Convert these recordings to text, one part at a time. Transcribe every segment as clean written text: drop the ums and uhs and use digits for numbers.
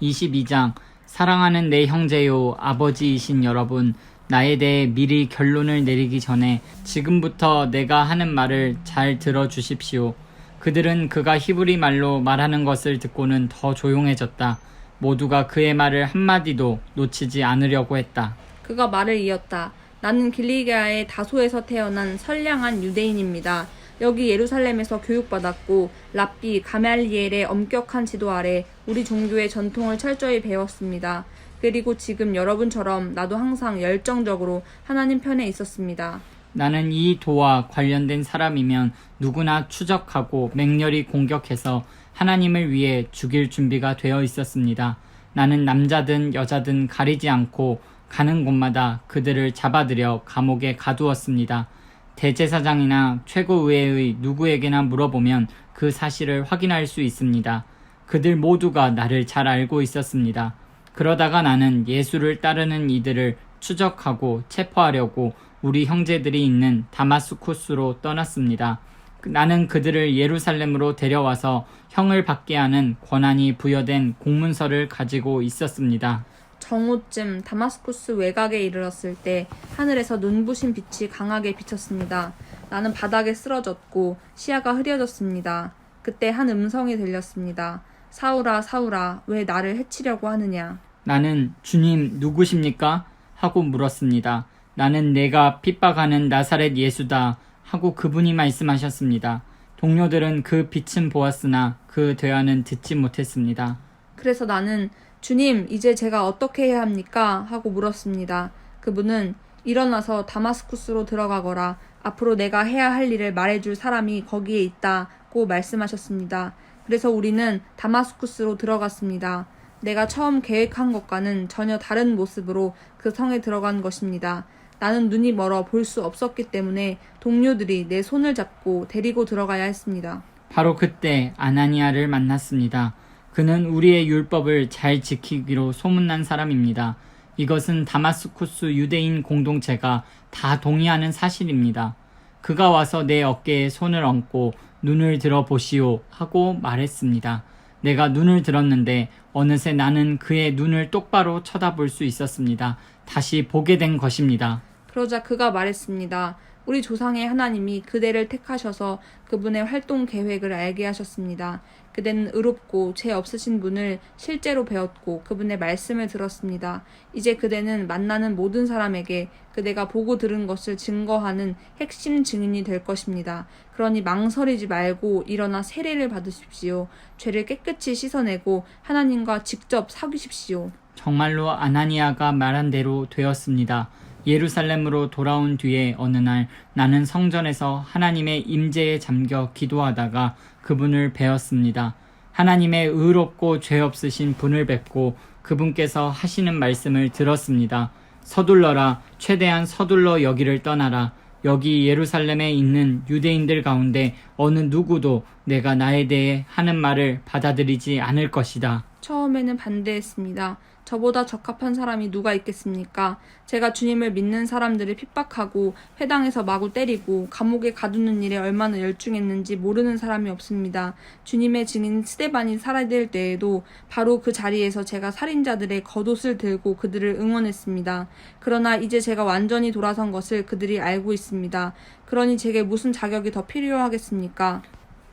22장 사랑하는 내 형제요 아버지이신 여러분, 나에 대해 미리 결론을 내리기 전에 지금부터 내가 하는 말을 잘 들어주십시오. 그들은 그가 히브리 말로 말하는 것을 듣고는 더 조용해졌다. 모두가 그의 말을 한마디도 놓치지 않으려고 했다. 그가 말을 이었다. 나는 길리게아의 다소에서 태어난 선량한 유대인입니다. 여기 예루살렘에서 교육받았고 랍비 가말리엘의 엄격한 지도 아래 우리 종교의 전통을 철저히 배웠습니다. 그리고 지금 여러분처럼 나도 항상 열정적으로 하나님 편에 있었습니다. 나는 이 도와 관련된 사람이면 누구나 추적하고 맹렬히 공격해서 하나님을 위해 죽일 준비가 되어 있었습니다. 나는 남자든 여자든 가리지 않고 가는 곳마다 그들을 잡아들여 감옥에 가두었습니다. 대제사장이나 최고의회의 누구에게나 물어보면 그 사실을 확인할 수 있습니다. 그들 모두가 나를 잘 알고 있었습니다. 그러다가 나는 예수를 따르는 이들을 추적하고 체포하려고 우리 형제들이 있는 다마스쿠스로 떠났습니다. 나는 그들을 예루살렘으로 데려와서 형을 받게 하는 권한이 부여된 공문서를 가지고 있었습니다. 정오쯤 다마스쿠스 외곽에 이르렀을 때 하늘에서 눈부신 빛이 강하게 비쳤습니다. 나는 바닥에 쓰러졌고 시야가 흐려졌습니다. 그때 한 음성이 들렸습니다. 사울아, 사울아, 왜 나를 해치려고 하느냐? 나는 주님 누구십니까? 하고 물었습니다. 나는 내가 핍박하는 나사렛 예수다 하고 그분이 말씀하셨습니다. 동료들은 그 빛은 보았으나 그 대화는 듣지 못했습니다. 그래서 나는 주님, 이제 제가 어떻게 해야 합니까? 하고 물었습니다. 그분은 일어나서 다마스쿠스로 들어가거라. 앞으로 내가 해야 할 일을 말해줄 사람이 거기에 있다고 말씀하셨습니다. 그래서 우리는 다마스쿠스로 들어갔습니다. 내가 처음 계획한 것과는 전혀 다른 모습으로 그 성에 들어간 것입니다. 나는 눈이 멀어 볼 수 없었기 때문에 동료들이 내 손을 잡고 데리고 들어가야 했습니다. 바로 그때 아나니아를 만났습니다. 그는 우리의 율법을 잘 지키기로 소문난 사람입니다. 이것은 다마스쿠스 유대인 공동체가 다 동의하는 사실입니다. 그가 와서 내 어깨에 손을 얹고 눈을 들어보시오 하고 말했습니다. 내가 눈을 들었는데 어느새 나는 그의 눈을 똑바로 쳐다볼 수 있었습니다. 다시 보게 된 것입니다. 그러자 그가 말했습니다. 우리 조상의 하나님이 그대를 택하셔서 그분의 활동 계획을 알게 하셨습니다. 그대는 의롭고 죄 없으신 분을 실제로 배웠고 그분의 말씀을 들었습니다. 이제 그대는 만나는 모든 사람에게 그대가 보고 들은 것을 증거하는 핵심 증인이 될 것입니다. 그러니 망설이지 말고 일어나 세례를 받으십시오. 죄를 깨끗이 씻어내고 하나님과 직접 사귀십시오. 정말로 아나니아가 말한 대로 되었습니다. 예루살렘으로 돌아온 뒤에 어느 날 나는 성전에서 하나님의 임재에 잠겨 기도하다가 그분을 뵈었습니다. 하나님의 의롭고 죄 없으신 분을 뵙고 그분께서 하시는 말씀을 들었습니다. 서둘러라, 최대한 서둘러 여기를 떠나라. 여기 예루살렘에 있는 유대인들 가운데 어느 누구도 내가 나에 대해 하는 말을 받아들이지 않을 것이다. 처음에는 반대했습니다. 저보다 적합한 사람이 누가 있겠습니까? 제가 주님을 믿는 사람들을 핍박하고 회당에서 마구 때리고 감옥에 가두는 일에 얼마나 열중했는지 모르는 사람이 없습니다. 주님의 증인 스데반이 살아들 때에도 바로 그 자리에서 제가 살인자들의 겉옷을 들고 그들을 응원했습니다. 그러나 이제 제가 완전히 돌아선 것을 그들이 알고 있습니다. 그러니 제게 무슨 자격이 더 필요하겠습니까?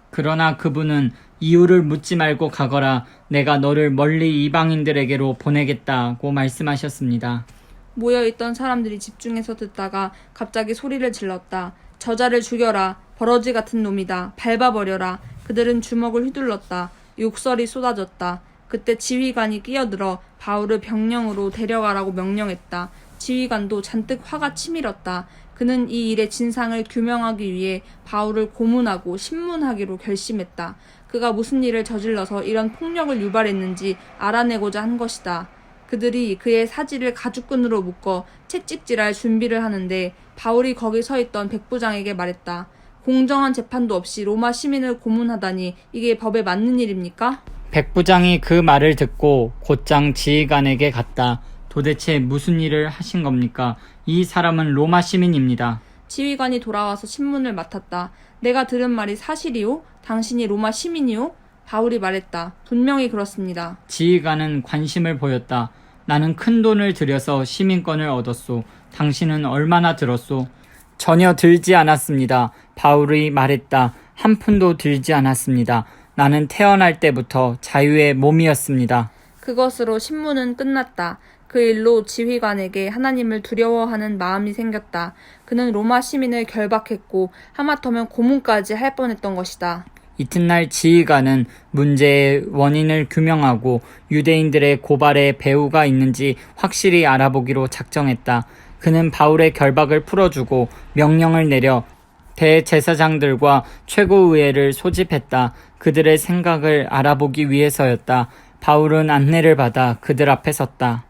그러나 그분은 이유를 묻지 말고 가거라. 내가 너를 멀리 이방인들에게로 보내겠다고 말씀하셨습니다. 모여있던 사람들이 집중해서 듣다가 갑자기 소리를 질렀다. 저자를 죽여라. 버러지 같은 놈이다. 밟아버려라. 그들은 주먹을 휘둘렀다. 욕설이 쏟아졌다. 그때 지휘관이 끼어들어 바울을 병령으로 데려가라고 명령했다. 지휘관도 잔뜩 화가 치밀었다. 그는 이 일의 진상을 규명하기 위해 바울을 고문하고 신문하기로 결심했다. 그가 무슨 일을 저질러서 이런 폭력을 유발했는지 알아내고자 한 것이다. 그들이 그의 사지를 가죽끈으로 묶어 채찍질할 준비를 하는데 바울이 거기 서 있던 백부장에게 말했다. 공정한 재판도 없이 로마 시민을 고문하다니 이게 법에 맞는 일입니까? 백부장이 그 말을 듣고 곧장 지휘관에게 갔다. 도대체 무슨 일을 하신 겁니까? 이 사람은 로마 시민입니다. 지휘관이 돌아와서 신문을 맡았다. 내가 들은 말이 사실이오? 당신이 로마 시민이오? 바울이 말했다. 분명히 그렇습니다. 지휘관은 관심을 보였다. 나는 큰 돈을 들여서 시민권을 얻었소. 당신은 얼마나 들었소? 전혀 들지 않았습니다. 바울이 말했다. 한 푼도 들지 않았습니다. 나는 태어날 때부터 자유의 몸이었습니다. 그것으로 신문은 끝났다. 그 일로 지휘관에게 하나님을 두려워하는 마음이 생겼다. 그는 로마 시민을 결박했고 하마터면 고문까지 할 뻔했던 것이다. 이튿날 지휘관은 문제의 원인을 규명하고 유대인들의 고발에 배후가 있는지 확실히 알아보기로 작정했다. 그는 바울의 결박을 풀어주고 명령을 내려 대제사장들과 최고의회를 소집했다. 그들의 생각을 알아보기 위해서였다. 바울은 안내를 받아 그들 앞에 섰다.